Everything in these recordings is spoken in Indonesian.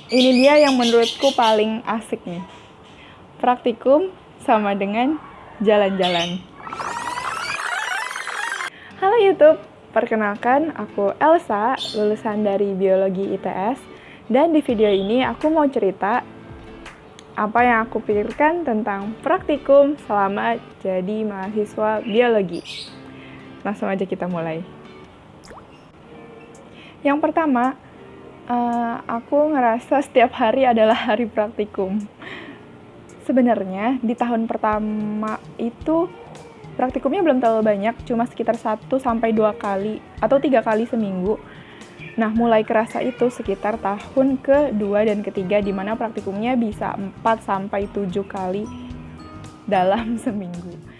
Ini dia yang menurutku paling asik nih. Praktikum sama dengan jalan-jalan. Halo YouTube, perkenalkan aku Elsa, lulusan dari Biologi ITS. Dan di video ini aku mau cerita apa yang aku pikirkan tentang praktikum selama jadi mahasiswa biologi. Langsung aja kita mulai. Yang pertama, aku ngerasa setiap hari adalah hari praktikum. Sebenarnya di tahun pertama itu praktikumnya belum terlalu banyak, cuma sekitar 1-2 kali atau 3 kali seminggu. Nah, mulai kerasa itu sekitar tahun kedua dan ketiga, di mana praktikumnya bisa 4-7 kali dalam seminggu.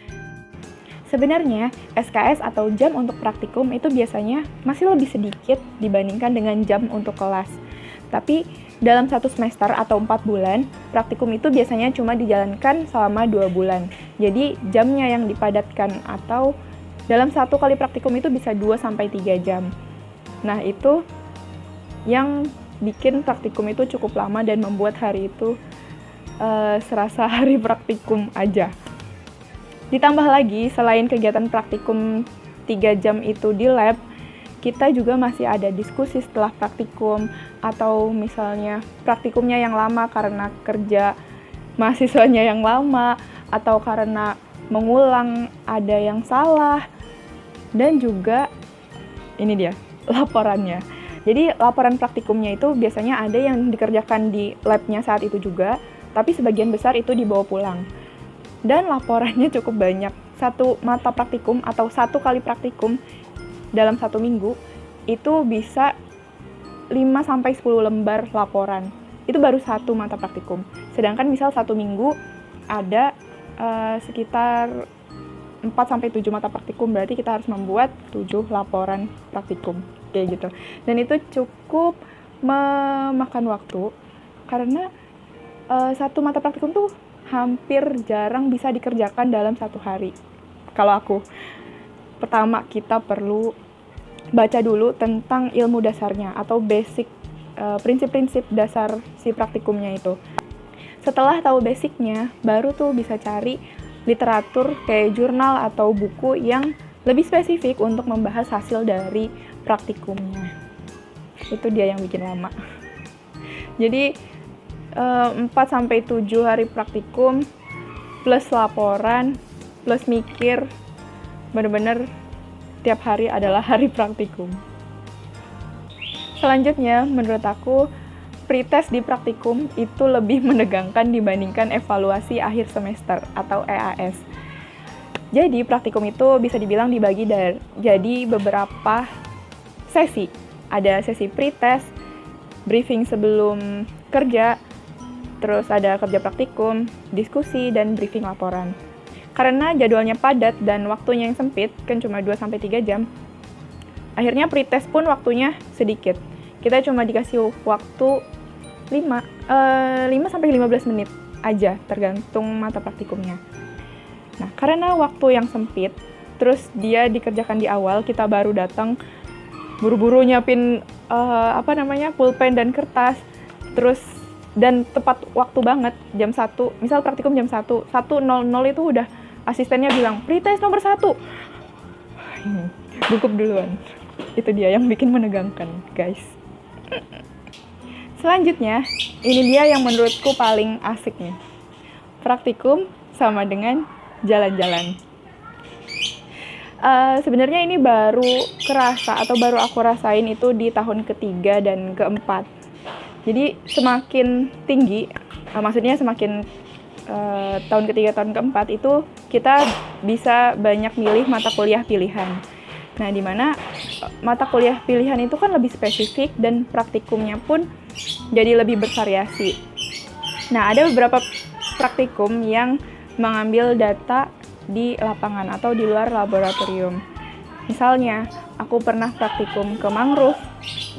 Sebenarnya, SKS atau jam untuk praktikum itu biasanya masih lebih sedikit dibandingkan dengan jam untuk kelas. Tapi, dalam 1 semester atau 4 bulan, praktikum itu biasanya cuma dijalankan selama 2 bulan. Jadi, jamnya yang dipadatkan atau dalam 1 kali praktikum itu bisa 2-3 jam. Nah, itu yang bikin praktikum itu cukup lama dan membuat hari itu serasa hari praktikum aja. Ditambah lagi, selain kegiatan praktikum 3 jam itu di lab, kita juga masih ada diskusi setelah praktikum, atau misalnya praktikumnya yang lama karena kerja mahasiswanya yang lama, atau karena mengulang ada yang salah, dan juga ini dia, laporannya. Jadi laporan praktikumnya itu biasanya ada yang dikerjakan di labnya saat itu juga, tapi sebagian besar itu dibawa pulang. Dan laporannya cukup banyak. 1 mata praktikum atau 1 kali praktikum dalam 1 minggu itu bisa 5-10 lembar laporan. Itu baru 1 mata praktikum. Sedangkan misal 1 minggu ada sekitar 4-7 mata praktikum, berarti kita harus membuat 7 laporan praktikum, kayak gitu. Dan itu cukup memakan waktu, karena 1 mata praktikum tuh hampir jarang bisa dikerjakan dalam 1 hari. Kalau aku, pertama kita perlu baca dulu tentang ilmu dasarnya atau basic, prinsip-prinsip dasar si praktikumnya itu. Setelah tahu basicnya, baru tuh bisa cari literatur kayak jurnal atau buku yang lebih spesifik untuk membahas hasil dari praktikumnya. Itu dia yang bikin lama. Jadi 4-7 hari praktikum plus laporan plus mikir, bener-bener tiap hari adalah hari praktikum. Selanjutnya, menurut aku pretest di praktikum itu lebih menegangkan dibandingkan evaluasi akhir semester atau EAS. Jadi praktikum itu bisa dibilang dibagi jadi beberapa sesi. Ada sesi pretest, briefing sebelum kerja, terus ada kerja praktikum, diskusi, dan briefing laporan. Karena jadwalnya padat dan waktunya yang sempit, kan cuma 2-3 jam, akhirnya pretest pun waktunya sedikit. Kita cuma dikasih waktu 5-15 menit aja, tergantung mata praktikumnya. Nah, karena waktu yang sempit, terus dia dikerjakan di awal, kita baru datang, buru-buru nyiapin pulpen dan kertas, terus dan tepat waktu banget, jam 1, misal praktikum jam 1:00 itu udah asistennya bilang, pretest nomor 1. Gugup duluan. Itu dia yang bikin menegangkan, guys. Selanjutnya, ini dia yang menurutku paling asik nih. Praktikum sama dengan jalan-jalan. Sebenarnya ini baru kerasa atau baru aku rasain itu di tahun ketiga dan keempat. Jadi semakin tinggi, maksudnya semakin tahun ketiga, tahun keempat itu kita bisa banyak milih mata kuliah pilihan. Nah, di mana mata kuliah pilihan itu kan lebih spesifik dan praktikumnya pun jadi lebih bervariasi. Nah, ada beberapa praktikum yang mengambil data di lapangan atau di luar laboratorium. Misalnya, aku pernah praktikum ke mangrove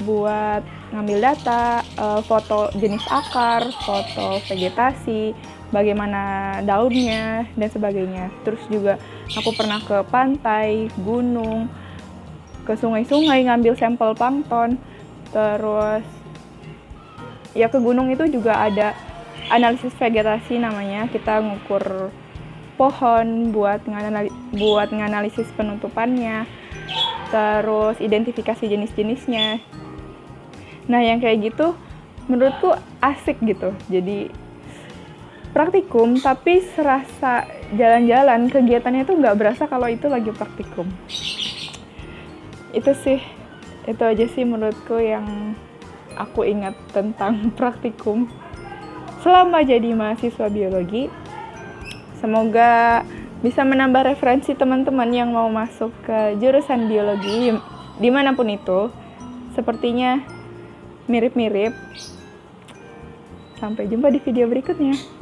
buat ngambil data, foto jenis akar, foto vegetasi, bagaimana daunnya, dan sebagainya. Terus juga aku pernah ke pantai, gunung, ke sungai-sungai ngambil sampel plankton, terus ya ke gunung itu juga ada analisis vegetasi namanya. Kita ngukur pohon buat nganalisis penutupannya, terus identifikasi jenis-jenisnya. Nah yang kayak gitu menurutku asik gitu. Jadi praktikum tapi serasa jalan-jalan, kegiatannya tuh nggak berasa kalau itu lagi praktikum. Itu aja sih menurutku yang aku ingat tentang praktikum selama jadi mahasiswa biologi. Semoga bisa menambah referensi teman-teman yang mau masuk ke jurusan biologi dimanapun itu. Sepertinya mirip-mirip. Sampai jumpa di video berikutnya.